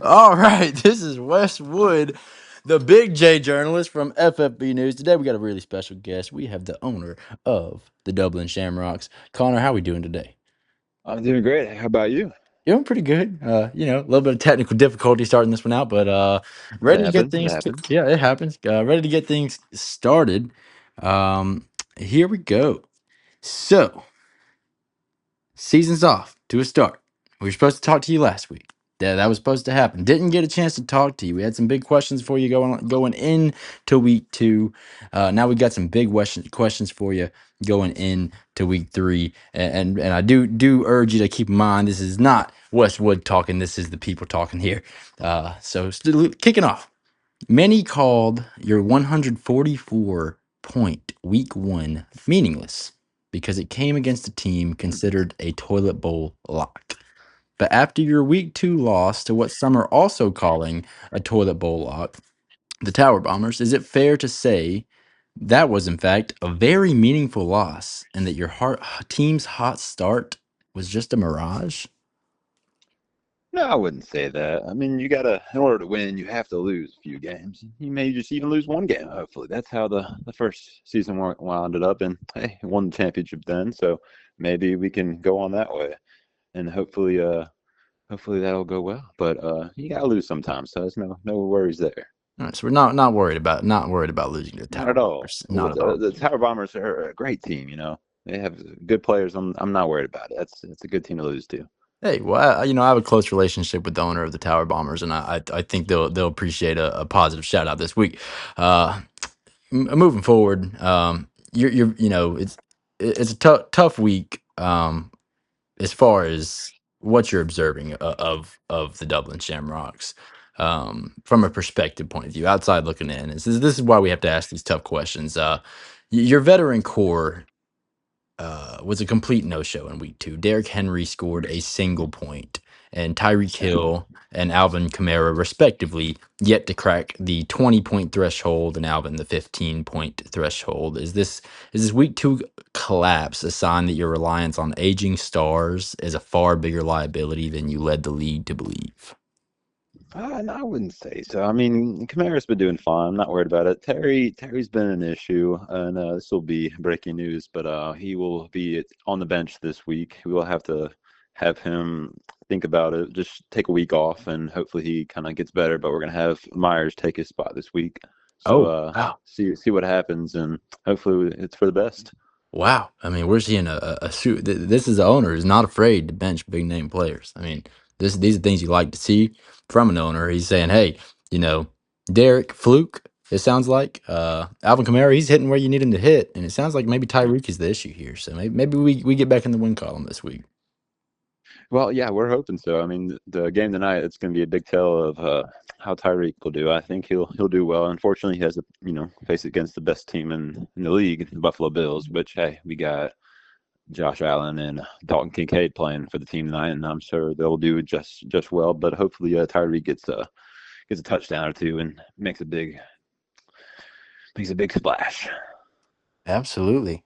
All right, this is Wes Wood, the Big J journalist from FFB News. Today we got a really special guest. We have the owner of the Dublin Shamrocks. Connor, how we doing today? I'm doing great. How about you? Doing pretty good. A little bit of technical difficulty starting this one out, but It ready to get happens. It things. happens. Yeah, it happens. Ready to get things started. Um, Here we go. So, season's off to a start. We were supposed to talk to you last week. That was supposed to happen. Didn't get a chance to talk to you. We had some big questions for you going in to week two. Now we got some big questions for you going in to week three. And I do urge you to keep in mind this is not Westwood talking. This is the people talking here. So still kicking off. Many called your 144 point week one meaningless because it came against a team considered a toilet bowl lock. But after your week two loss to what some are also calling a toilet bowl lock, the Tower Bombers, is it fair to say that was in fact a very meaningful loss and that your team's hot start was just a mirage? No, I wouldn't say that. I mean, in order to win, you have to lose a few games. You may just even lose one game, hopefully. That's how the first season wound up, and hey, won the championship then, so maybe we can go on that way, and hopefully that'll go well. But you gotta lose sometimes, so there's no worries there. All right, so we're not worried about losing to the Not Tower at all. Bombers. Not Well, at all. the Tower Bombers are a great team, you know. They have good players. I'm not worried about it. It's a good team to lose to. Hey, well, I have a close relationship with the owner of the Tower Bombers, and I think they'll appreciate a positive shout out this week. Uh, Moving forward, it's a tough week as far as what you're observing of the Dublin Shamrocks from a perspective point of view, outside looking in. This is why we have to ask these tough questions. Your veteran core was a complete no-show in week two. Derrick Henry scored a single point, and Tyreek Hill and Alvin Kamara, respectively, yet to crack the 20-point threshold, and Alvin the 15-point threshold. Is this week two collapse a sign that your reliance on aging stars is a far bigger liability than you led the league to believe? No, I wouldn't say so. I mean, Kamara's been doing fine. I'm not worried about it. Terry's been an issue, and this will be breaking news, but he will be on the bench this week. We will have to have him think about it. Just take a week off, and hopefully he kind of gets better. But we're gonna have Myers take his spot this week. So Oh, wow. see what happens, and hopefully it's for the best. Wow. I mean, we're seeing a suit. This is the owner who's not afraid to bench big name players. I mean, these are things you like to see from an owner. He's saying, hey, you know, Derek Fluke, it sounds like. Alvin Kamara, he's hitting where you need him to hit. And it sounds like maybe Tyreek is the issue here. So maybe we get back in the win column this week. Well, yeah, we're hoping so. I mean, the game tonight, it's going to be a big tell of how Tyreek will do. I think he'll do well. Unfortunately, he has to, face against the best team in the league, the Buffalo Bills. Which hey, we got Josh Allen and Dalton Kincaid playing for the team tonight, and I'm sure they'll do just well. But hopefully, Tyreek gets a touchdown or two and makes a big splash. Absolutely.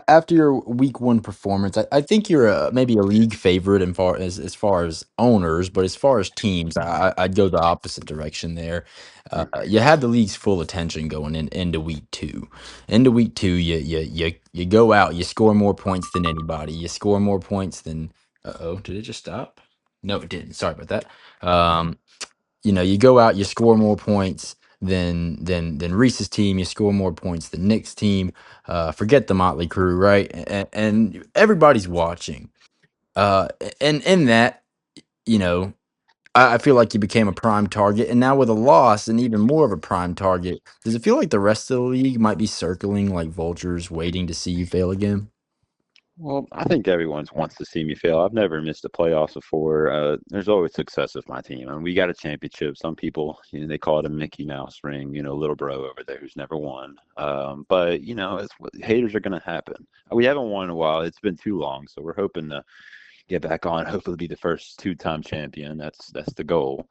After your week one performance, I think you're maybe a league favorite as far as owners, but as far as teams, I'd go the opposite direction there. You had the league's full attention going into week two. Into week two, you go out, you score more points than anybody. You score more points than. Uh-oh, did it just stop? No, it didn't. Sorry about that. Um, you go out, you score more points than Reese's team, you score more points than Nick's team. Forget the Motley Crew, right? And everybody's watching. And in that, you know, I feel like you became a prime target, and now with a loss, and even more of a prime target. Does it feel like the rest of the league might be circling like vultures, waiting to see you fail again? Well, I think everyone wants to see me fail. I've never missed the playoffs before. There's always success with my team. I mean, we got a championship. Some people, they call it a Mickey Mouse ring, little bro over there who's never won. But haters are going to happen. We haven't won in a while. It's been too long, so we're hoping to get back on. Hopefully, be the first two-time champion. That's the goal.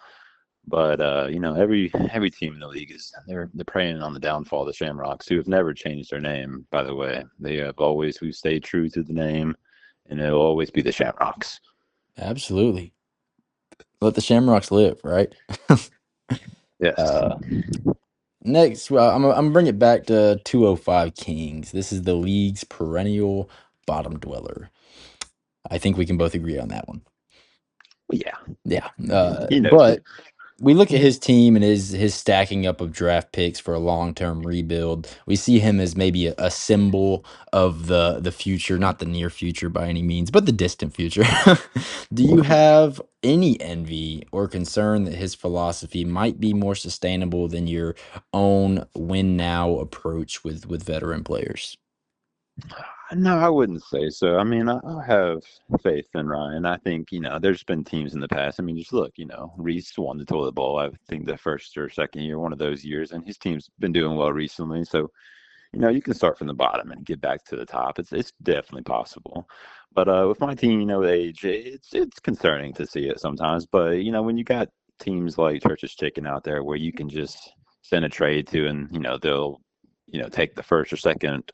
But every team in the league they're preying on the downfall of the Shamrocks, who have never changed their name. By the way, they have always who stayed true to the name, and it'll always be the Shamrocks. Absolutely. Let the Shamrocks live, right? Yes. uh, Next, well, I'm gonna bring it back to 205 Kings. This is the league's perennial bottom dweller. I think we can both agree on that one. Well, yeah. Yeah. I mean, he knows it. But we look at his team and his stacking up of draft picks for a long term rebuild. We see him as maybe a symbol of the future, not the near future by any means, but the distant future. Do you have any envy or concern that his philosophy might be more sustainable than your own win now approach with veteran players? No, I wouldn't say so. I mean, I have faith in Ryan. I think, there's been teams in the past. I mean, just look, Reese won the toilet bowl, I think the first or second year, one of those years, and his team's been doing well recently. So, you can start from the bottom and get back to the top. It's definitely possible. But with my team, with age, it's concerning to see it sometimes. But, when you got teams like Church's Chicken out there where you can just send a trade to and, they'll, take the first or second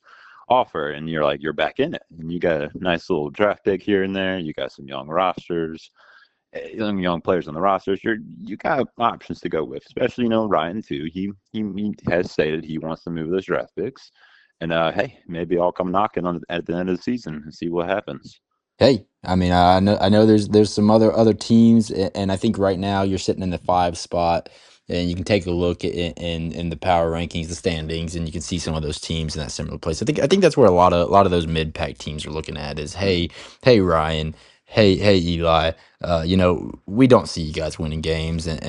offer and you're back in it and you got a nice little draft pick here and there, you got some young rosters, young players on the rosters, you got options to go with, especially Ryan too. He has stated he wants to move those draft picks, and hey, maybe I'll come knocking on at the end of the season and see what happens. Hey, I mean, I know there's some other teams, and I think right now you're sitting in the 5 spot, and you can take a look at in the power rankings, the standings, and you can see some of those teams in that similar place. I think that's where a lot of those mid pack teams are looking at is, Mm, hey Ryan, hey Eli, we don't see you guys winning games, and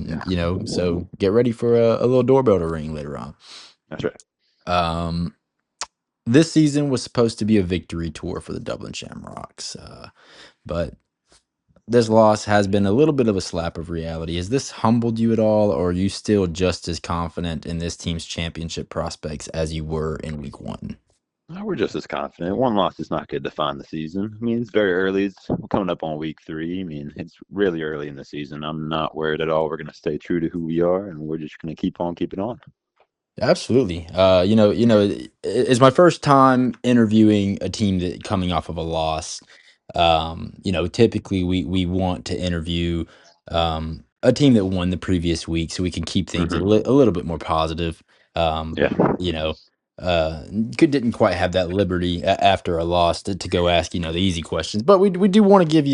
yeah, so get ready for a little doorbell to ring later on. that's right. Um, this season was supposed to be a victory tour for the Dublin Shamrocks, but this loss has been a little bit of a slap of reality. Has this humbled you at all, or are you still just as confident in this team's championship prospects as you were in week one? We're just as confident. One loss is not going to define the season. I mean, it's very early. It's coming up on week 3. I mean, it's really early in the season. I'm not worried at all. We're going to stay true to who we are, and we're just going to keep on keeping on. Absolutely. It's my first time interviewing a team that coming off of a loss. Typically we want to interview a team that won the previous week so we can keep things a little bit more positive. Yeah, But uh, didn't quite have that liberty after a loss to go ask the easy questions. But we do want to give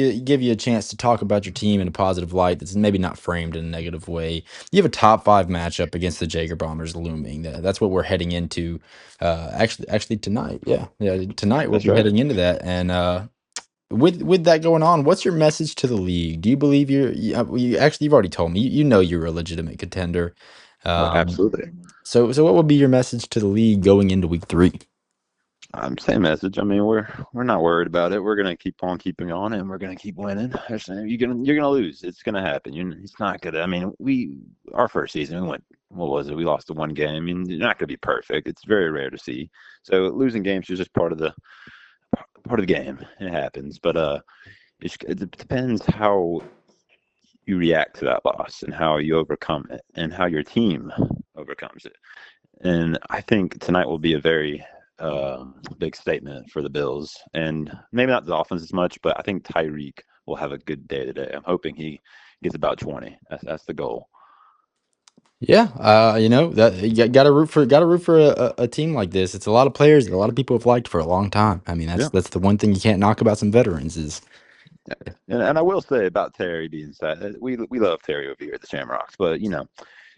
you a chance to talk about your team in a positive light that's maybe not framed in a negative way. You have a top 5 matchup against the Jager Bombers looming. That's what we're heading into. Actually tonight. Yeah. Tonight we'll that's be right. heading into that. And with that going on, what's your message to the league? Do you believe you've already told me you know you're a legitimate contender. Oh, Um, absolutely. so what would be your message to the league going into week 3? Same message. I mean, we're not worried about it. We're gonna keep on keeping on, and we're gonna keep winning. You're gonna lose. It's gonna happen. It's not gonna. I mean, our first season we went. What was it? We lost the one game. I mean, you're not gonna be perfect. It's very rare to see. So losing games is just part of the game. It happens. But it depends how you react to that loss and how you overcome it and how your team overcomes it. And I think tonight will be a very big statement for the Bills, and maybe not the Dolphins as much, but I think Tyreek will have a good day today. I'm hoping he gets about 20. That's the goal. Yeah, that you got to root for a team like this. It's a lot of players that a lot of people have liked for a long time. I mean, that's Yeah. that's the one thing you can't knock about some veterans is And I will say about Terry being sad, we love Terry over here at the Shamrocks, but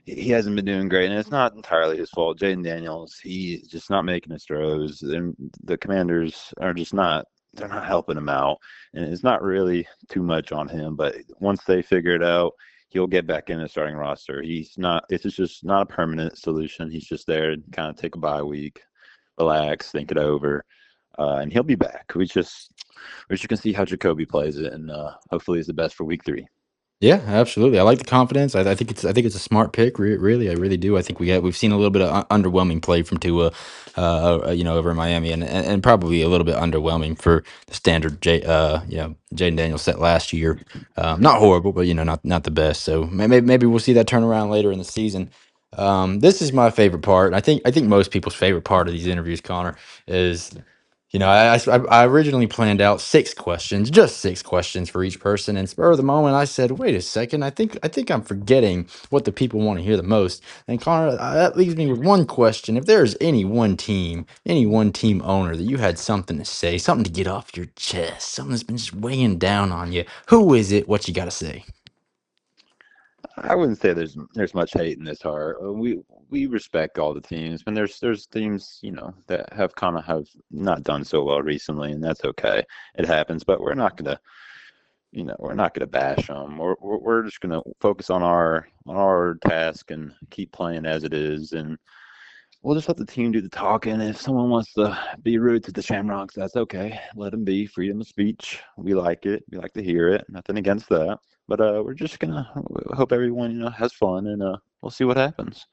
he hasn't been doing great, and it's not entirely his fault. Jaden Daniels, he's just not making his throws, and the Commanders are just not. They're not helping him out, and it's not really too much on him. But once they figure it out, he'll get back in the starting roster. He's not. It's just not a permanent solution. He's just there to kind of take a bye week, relax, think it over, and he'll be back. We just can see how Jacoby plays it, and hopefully he's the best for week 3. yeah, absolutely. I like the confidence. I think it's a smart pick. Really, I really do. I think we've seen a little bit of underwhelming play from Tua, over in Miami, and probably a little bit underwhelming for the standard Jaden Daniels set last year. Not horrible, but not the best. So maybe we'll see that turnaround later in the season. This is my favorite part. I think most people's favorite part of these interviews, Connor, is I originally planned out 6 questions, just 6 questions for each person. And spur of the moment, I said, "Wait a second, I think I'm forgetting what the people want to hear the most." And Connor, that leaves me with one question: if there's any one team owner that you had something to say, something to get off your chest, something that's been just weighing down on you, who is it? What you got to say? I wouldn't say there's much hate in this heart. We respect all the teams, and there's teams that have not done so well recently, and that's okay. It happens, but we're not gonna bash them. We're just gonna focus on our task and keep playing as it is, and we'll just let the team do the talking. If someone wants to be rude to the Shamrocks, that's okay. Let them be. Freedom of speech. We like it. We like to hear it. Nothing against that. But we're just gonna hope everyone has fun, and we'll see what happens.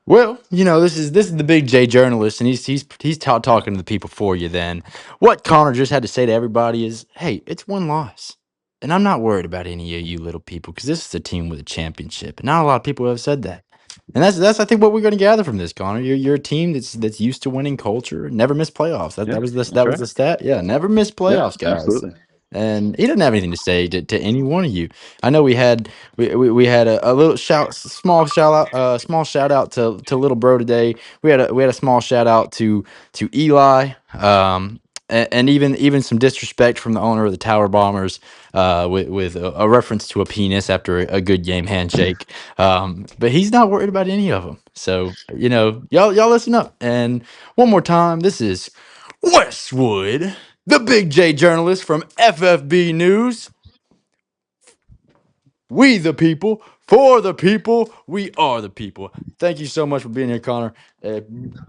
Well, this is the big J journalist, and he's talking to the people for you. Then, what Connor just had to say to everybody is, "Hey, it's one loss, and I'm not worried about any of you little people because this is a team with a championship." And not a lot of people have said that, and that's I think what we're going to gather from this, Connor. You're a team that's used to winning culture, never missed playoffs. That Yeah, that was the that's that was right. the stat. Yeah, never missed Yeah, playoffs, guys. absolutely. And he doesn't have anything to say to any one of you. I know we had a little small shout out to little bro today. We had a small shout out to Eli, and even some disrespect from the owner of the Tower Bombers, with a reference to a penis after a good game handshake. But he's not worried about any of them. So y'all listen up. And one more time, this is Westwood, the Big J journalist from FFB News. We the people, for the people, we are the people. Thank you so much for being here, Connor.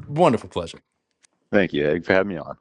Wonderful pleasure. Thank you, Egg, for having me on.